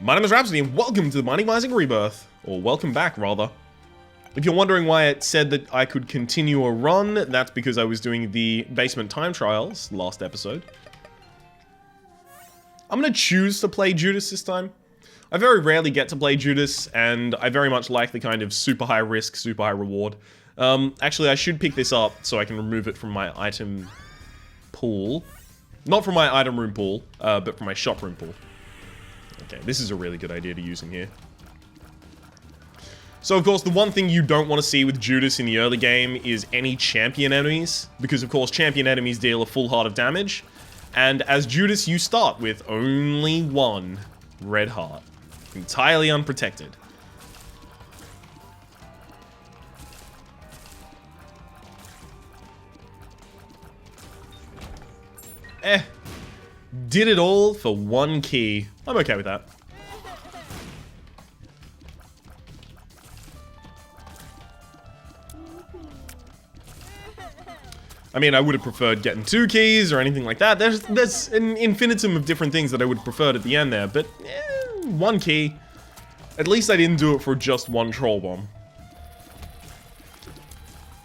My name is Rhapsody and welcome to the Binding of Isaac Rebirth. Or welcome back, rather. If you're wondering why it said that I could continue a run, that's because I was doing the basement time trials last episode. I'm gonna choose to play Judas this time. I very rarely get to play Judas, and I very much like the kind of super high risk, super high reward. Actually, I should pick this up so I can remove it from my item pool. Not from my item room pool, but from my shop room pool. Okay, this is a really good idea to use in here. So, of course, the one thing you don't want to see with Judas in the early game is any champion enemies, because, of course, champion enemies deal a full heart of damage, and as Judas, you start with only one red heart, entirely unprotected. Did it all for one key. I'm okay with that. I mean, I would have preferred getting 2 keys or anything like that. There's an infinitum of different things that I would have preferred at the end there, but 1 key. At least I didn't do it for just 1 troll bomb.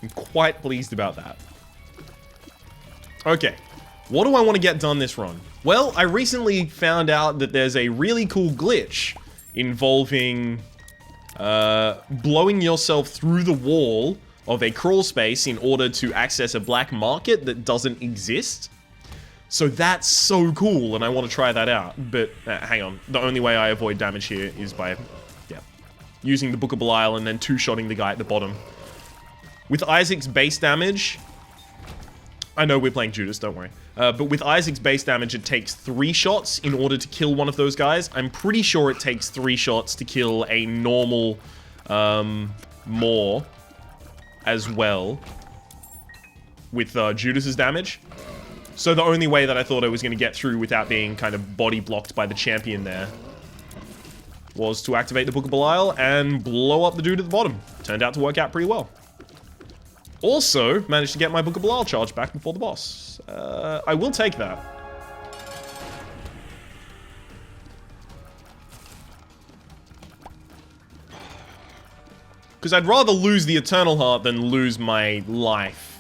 I'm quite pleased about that. Okay, what do I want to get done this run? Well, I recently found out that there's a really cool glitch involving blowing yourself through the wall of a crawl space in order to access a black market that doesn't exist. So that's so cool, and I want to try that out. But hang on, the only way I avoid damage here is by, using the Book of Belial and then 2-shotting the guy at the bottom. With Isaac's base damage, I know we're playing Judas, don't worry. But with Isaac's base damage, it takes 3 shots in order to kill one of those guys. I'm pretty sure it takes 3 shots to kill a normal Maw as well with Judas's damage. So the only way that I thought I was going to get through without being kind of body blocked by the champion there was to activate the Book of Belial and blow up the dude at the bottom. Turned out to work out pretty well. Also, managed to get my Book of Belial charge back before the boss. I will take that. Because I'd rather lose the Eternal Heart than lose my life.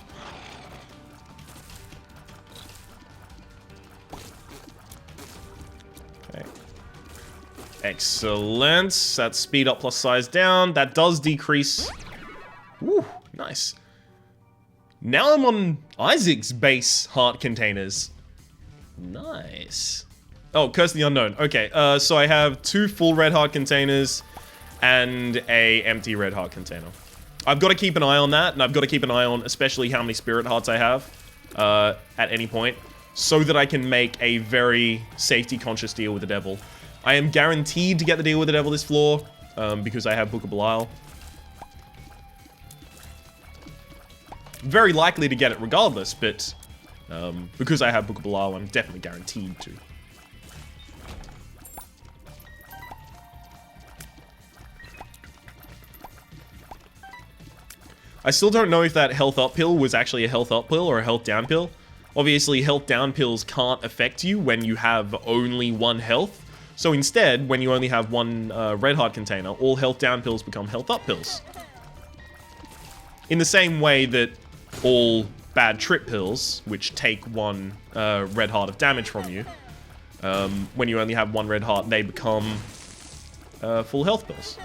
Okay. Excellent. That's speed up plus size down. That does decrease. Woo, nice. Now I'm on Isaac's base heart containers. Nice. Oh, Curse of the Unknown. Okay, so I have 2 full red heart containers and a empty red heart container. I've got to keep an eye on that, and I've got to keep an eye on especially how many spirit hearts I have at any point, so that I can make a very safety-conscious deal with the devil. I am guaranteed to get the deal with the devil this floor, because I have Book of Belial. Very likely to get it regardless, but because I have Book of Belial, I'm definitely guaranteed to. I still don't know if that health up pill was actually a health up pill or a health down pill. Obviously, health down pills can't affect you when you have only 1 health. So instead, when you only have 1 red heart container, all health down pills become health up pills. In the same way that all bad trip pills, which take 1 red heart of damage from you, when you only have 1 red heart, they become full health pills.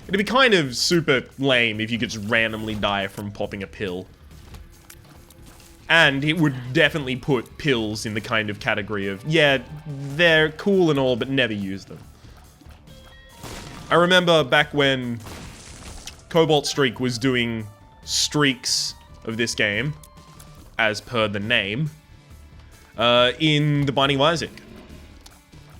It'd be kind of super lame if you could just randomly die from popping a pill. And it would definitely put pills in the kind of category of, yeah, they're cool and all, but never use them. I remember back when Cobalt Streak was doing streaks of this game, as per the name, in the Binding of Isaac.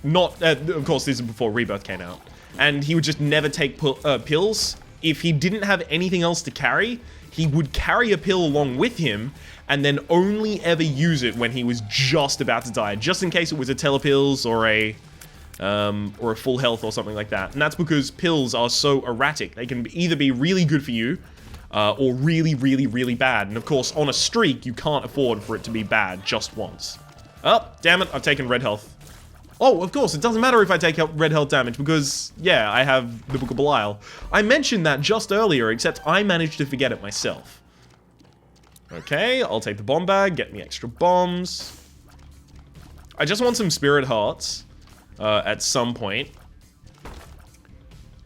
Not, of course, this is before Rebirth came out. And he would just never take pills. If he didn't have anything else to carry, he would carry a pill along with him, and then only ever use it when he was just about to die, just in case it was a telepills or a full health or something like that. And that's because pills are so erratic. They can either be really good for you, or really, really, really bad. And of course, on a streak, you can't afford for it to be bad just once. Oh, damn it, I've taken red health. Oh, of course, it doesn't matter if I take red health damage because, yeah, I have the Book of Belial. I mentioned that just earlier, except I managed to forget it myself. Okay, I'll take the bomb bag, get me extra bombs. I just want some spirit hearts at some point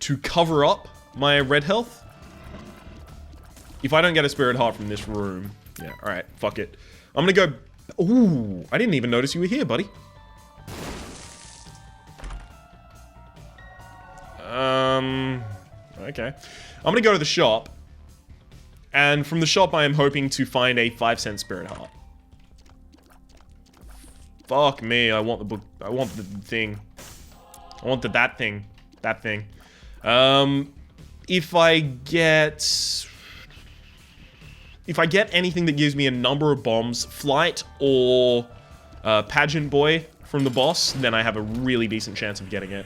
to cover up my red health. If I don't get a spirit heart from this room, yeah, alright, fuck it. I'm gonna go... Ooh, I didn't even notice you were here, buddy. Okay. I'm gonna go to the shop. And from the shop, I am hoping to find a 5-cent spirit heart. Fuck me, I want the book. I want the thing. I want that thing. That thing. If I get anything that gives me a number of bombs, flight or pageant boy from the boss, then I have a really decent chance of getting it.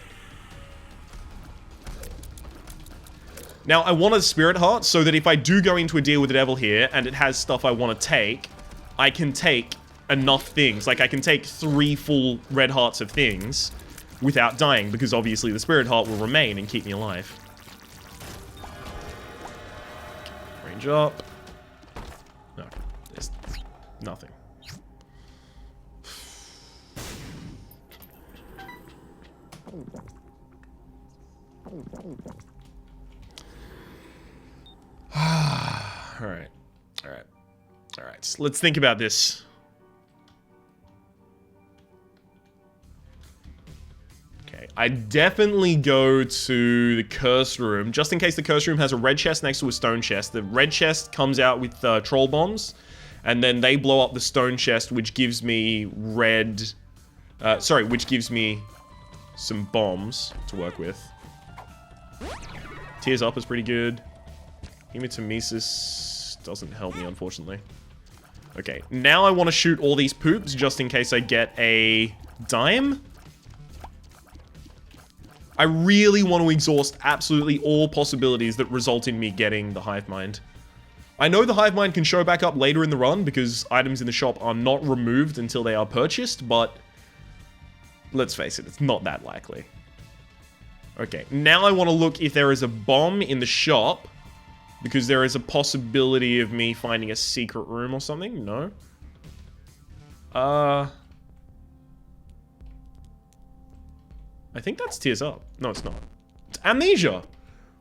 Now, I want a spirit heart so that if I do go into a deal with the devil here and it has stuff I want to take, I can take enough things. Like, I can take 3 full red hearts of things without dying, because obviously the spirit heart will remain and keep me alive. Range up. No, there's nothing. Alright. Alright. Alright. So let's think about this. Okay. I definitely go to the curse room, just in case the curse room has a red chest next to a stone chest. The red chest comes out with troll bombs, and then they blow up the stone chest, which gives me which gives me some bombs to work with. Tears Up is pretty good. Hematomesis doesn't help me, unfortunately. Okay, now I want to shoot all these poops just in case I get a dime. I really want to exhaust absolutely all possibilities that result in me getting the Hive Mind. I know the Hive Mind can show back up later in the run because items in the shop are not removed until they are purchased, but let's face it, it's not that likely. Okay, now I want to look if there is a bomb in the shop, because there is a possibility of me finding a secret room or something. No? I think that's Tears Up. No, it's not. It's Amnesia.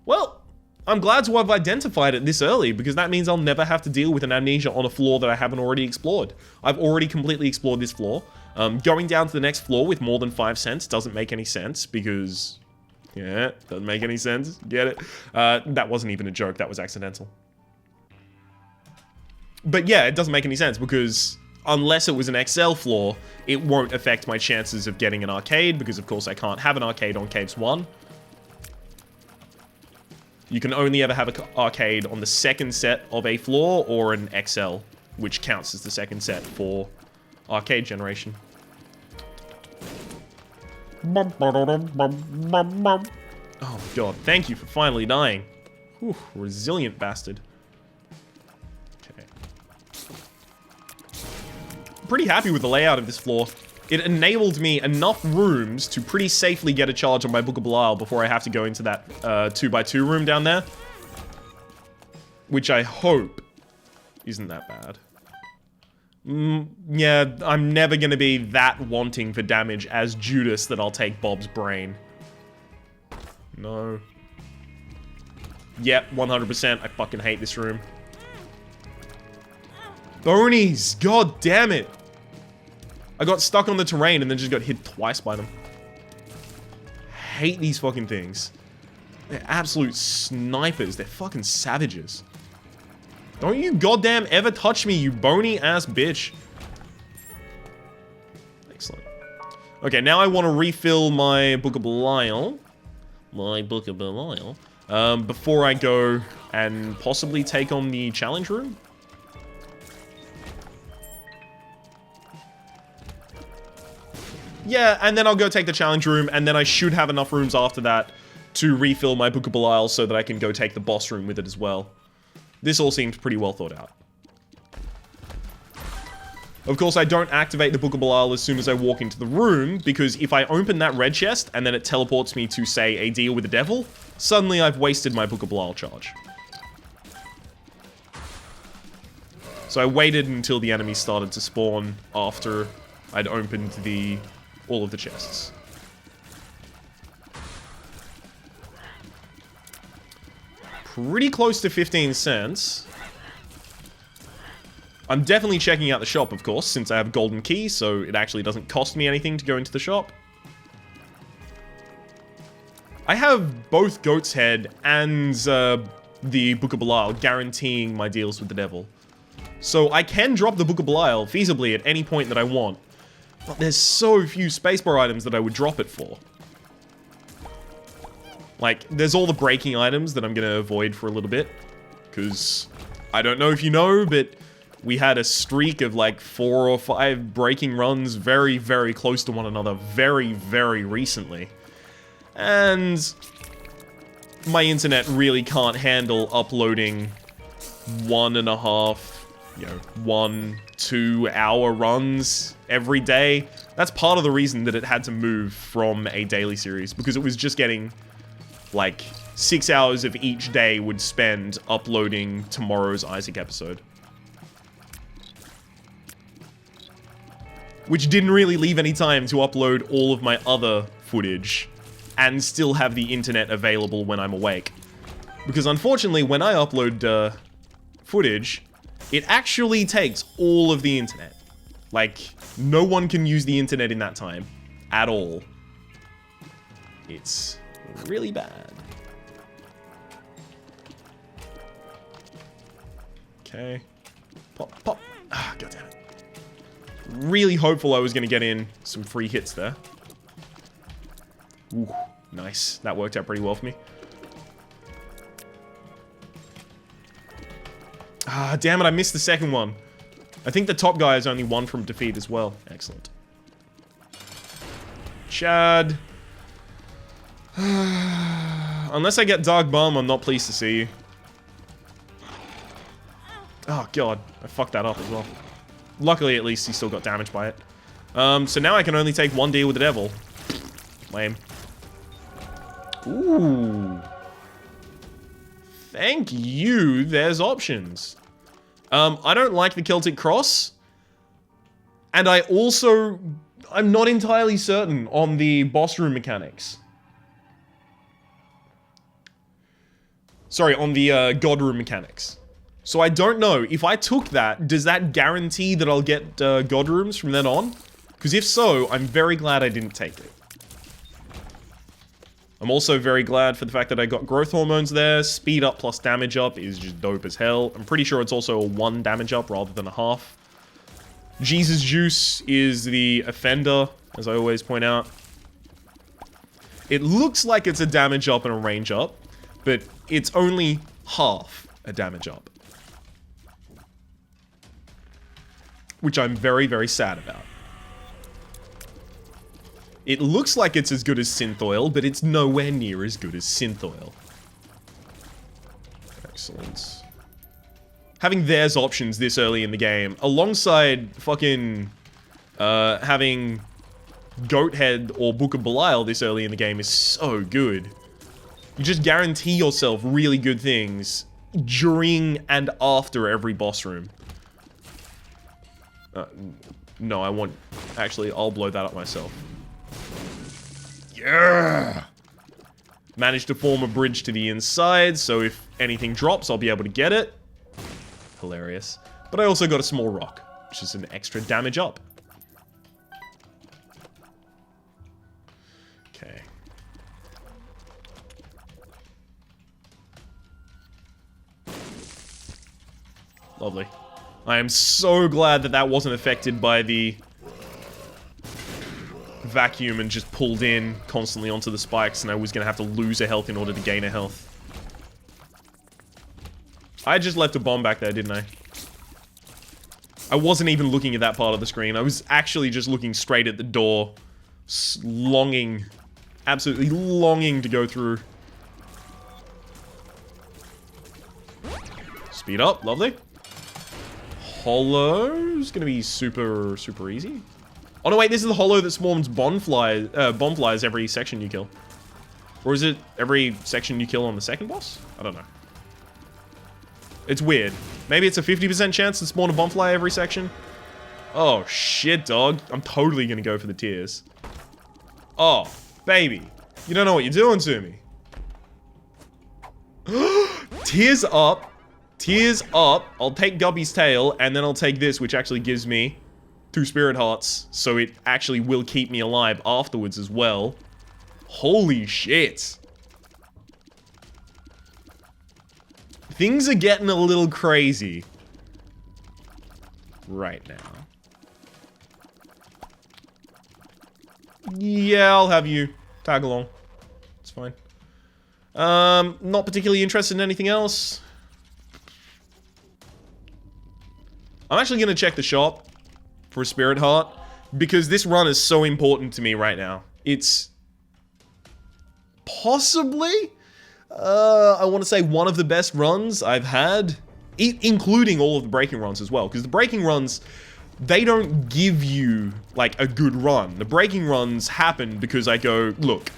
Well, I'm glad to have identified it this early, because that means I'll never have to deal with an amnesia on a floor that I haven't already explored. I've already completely explored this floor. Going down to the next floor with more than 5 cents doesn't make any sense, because... yeah, doesn't make any sense. Get it? That wasn't even a joke. That was accidental. But yeah, it doesn't make any sense because unless it was an XL floor, it won't affect my chances of getting an arcade because, of course, I can't have an arcade on Caves 1. You can only ever have an arcade on the second set of a floor or an XL, which counts as the second set for arcade generation. Oh my god, thank you for finally dying. Whew, resilient bastard. Okay. I'm pretty happy with the layout of this floor. It enabled me enough rooms to pretty safely get a charge on my Book of Belial before I have to go into that 2x2 room down there. Which I hope isn't that bad. Yeah, I'm never gonna be that wanting for damage as Judas that I'll take Bob's brain. No. Yep, 100%. I fucking hate this room. Bonies! God damn it! I got stuck on the terrain and then just got hit twice by them. Hate these fucking things. They're absolute snipers. They're fucking savages. Don't you goddamn ever touch me, you bony ass bitch. Excellent. Okay, now I want to refill my Book of Belial. Before I go and possibly take on the challenge room. Yeah, and then I'll go take the challenge room, and then I should have enough rooms after that to refill my Book of Belial so that I can go take the boss room with it as well. This all seems pretty well thought out. Of course, I don't activate the Book of Belial as soon as I walk into the room, because if I open that red chest and then it teleports me to, say, a deal with the devil, suddenly I've wasted my Book of Belial charge. So I waited until the enemies started to spawn after I'd opened all of the chests. Pretty close to 15 cents. I'm definitely checking out the shop, of course, since I have a golden key, so it actually doesn't cost me anything to go into the shop. I have both Goat's Head and the Book of Belial guaranteeing my deals with the devil. So I can drop the Book of Belial feasibly at any point that I want, but there's so few spacebar items that I would drop it for. Like, there's all the breaking items that I'm going to avoid for a little bit, because I don't know if you know, but we had a streak of like 4 or 5 breaking runs very, very close to one another very, very recently. And my internet really can't handle uploading 1.5, 1-2 hour runs every day. That's part of the reason that it had to move from a daily series, because it was just getting like 6 hours of each day would spend uploading tomorrow's Isaac episode. Which didn't really leave any time to upload all of my other footage and still have the internet available when I'm awake. Because unfortunately, when I upload footage, it actually takes all of the internet. Like, no one can use the internet in that time. At all. It's really bad. Okay. Pop, pop. Ah, goddammit. Really hopeful I was going to get in some free hits there. Ooh, nice. That worked out pretty well for me. Ah, damn it, I missed the second one. I think the top guy is only 1 from defeat as well. Excellent. Chad. Unless I get Dark Bum, I'm not pleased to see you. Oh, God. I fucked that up as well. Luckily, at least, he still got damaged by it. So now I can only take 1 deal with the devil. Lame. Ooh. Thank you. There's options. I don't like the Celtic Cross. And I'm not entirely certain on the boss room mechanics. Sorry, on the God room mechanics. So I don't know, if I took that, does that guarantee that I'll get God rooms from then on? Because if so, I'm very glad I didn't take it. I'm also very glad for the fact that I got growth hormones there. Speed up plus damage up is just dope as hell. I'm pretty sure it's also a 1 damage up rather than a half. Jesus Juice is the offender, as I always point out. It looks like it's a damage up and a range up, but it's only half a damage up. Which I'm very, very sad about. It looks like it's as good as Synth Oil, but it's nowhere near as good as Synth Oil. Excellent. Having there's options this early in the game, alongside fucking having Goat Head or Book of Belial this early in the game is so good. You just guarantee yourself really good things during and after every boss room. No, I want... Actually, I'll blow that up myself. Yeah! Managed to form a bridge to the inside, so if anything drops, I'll be able to get it. Hilarious. But I also got a small rock, which is an extra damage up. Okay. Lovely. I am so glad that that wasn't affected by the vacuum and just pulled in constantly onto the spikes, and I was going to have to lose a health in order to gain a health. I just left a bomb back there, didn't I? I wasn't even looking at that part of the screen. I was actually just looking straight at the door, longing, absolutely longing to go through. Speed up, lovely. hollow is gonna be super, super easy. Oh no, wait, this is the hollow that spawns bonflies every section you kill. Or is it every section you kill on the second boss? I don't know. It's weird. Maybe it's a 50% chance to spawn a bonfly every section. Oh shit, dog. I'm totally gonna go for the tears. Oh, baby. You don't know what you're doing to me. Tears up. Tears up. I'll take Guppy's tail, and then I'll take this, which actually gives me 2 spirit hearts, so it actually will keep me alive afterwards as well. Holy shit. Things are getting a little crazy right now. Yeah, I'll have you tag along. It's fine. Not particularly interested in anything else. I'm actually going to check the shop for a spirit heart, because this run is so important to me right now. It's possibly, I want to say, one of the best runs I've had, including all of the breaking runs as well, because the breaking runs, they don't give you, like, a good run. The breaking runs happen because I go, look,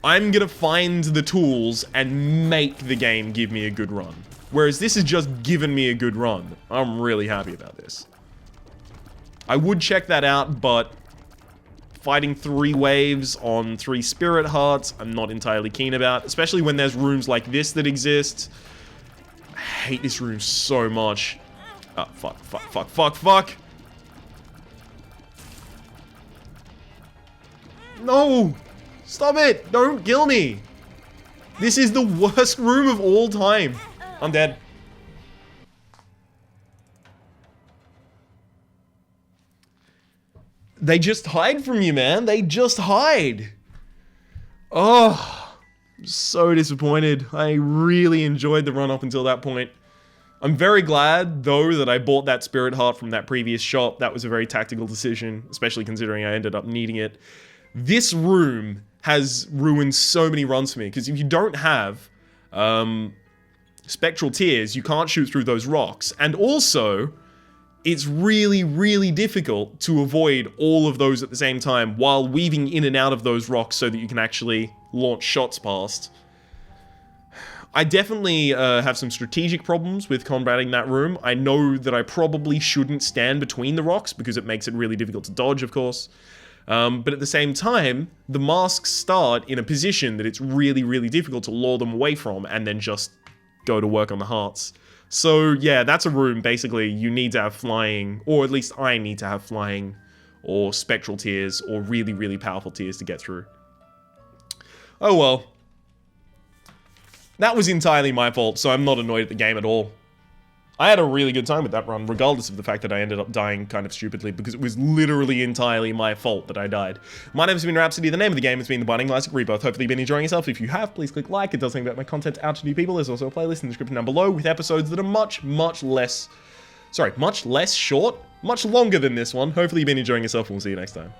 I'm gonna find the tools and make the game give me a good run. Whereas this has just given me a good run. I'm really happy about this. I would check that out, but fighting 3 waves on 3 spirit hearts, I'm not entirely keen about, especially when there's rooms like this that exist. I hate this room so much. Oh, fuck, fuck, fuck, fuck, fuck. No! Stop it! Don't kill me! This is the worst room of all time. I'm dead. They just hide from you, man. They just hide. Oh, I'm so disappointed. I really enjoyed the run up until that point. I'm very glad, though, that I bought that spirit heart from that previous shop. That was a very tactical decision, especially considering I ended up needing it. This room has ruined so many runs for me, because if you don't have spectral tears, you can't shoot through those rocks. And also, it's really, really difficult to avoid all of those at the same time while weaving in and out of those rocks so that you can actually launch shots past. I definitely have some strategic problems with combating that room. I know that I probably shouldn't stand between the rocks because it makes it really difficult to dodge, of course. But at the same time, the masks start in a position that it's really, really difficult to lure them away from and then just go to work on the hearts. So yeah, that's a room, basically, you need to have flying, or at least I need to have flying, or spectral tears, or really, really powerful tears to get through. Oh well. That was entirely my fault, so I'm not annoyed at the game at all. I had a really good time with that run, regardless of the fact that I ended up dying kind of stupidly, because it was literally entirely my fault that I died. My name has been Rhapsody, the name of the game has been The Binding Isaac Rebirth. Hopefully you've been enjoying yourself. If you have, please click like, it does something about my content out to new people. There's also a playlist in the description down below with episodes that are much less short, much longer than this one. Hopefully you've been enjoying yourself, and we'll see you next time.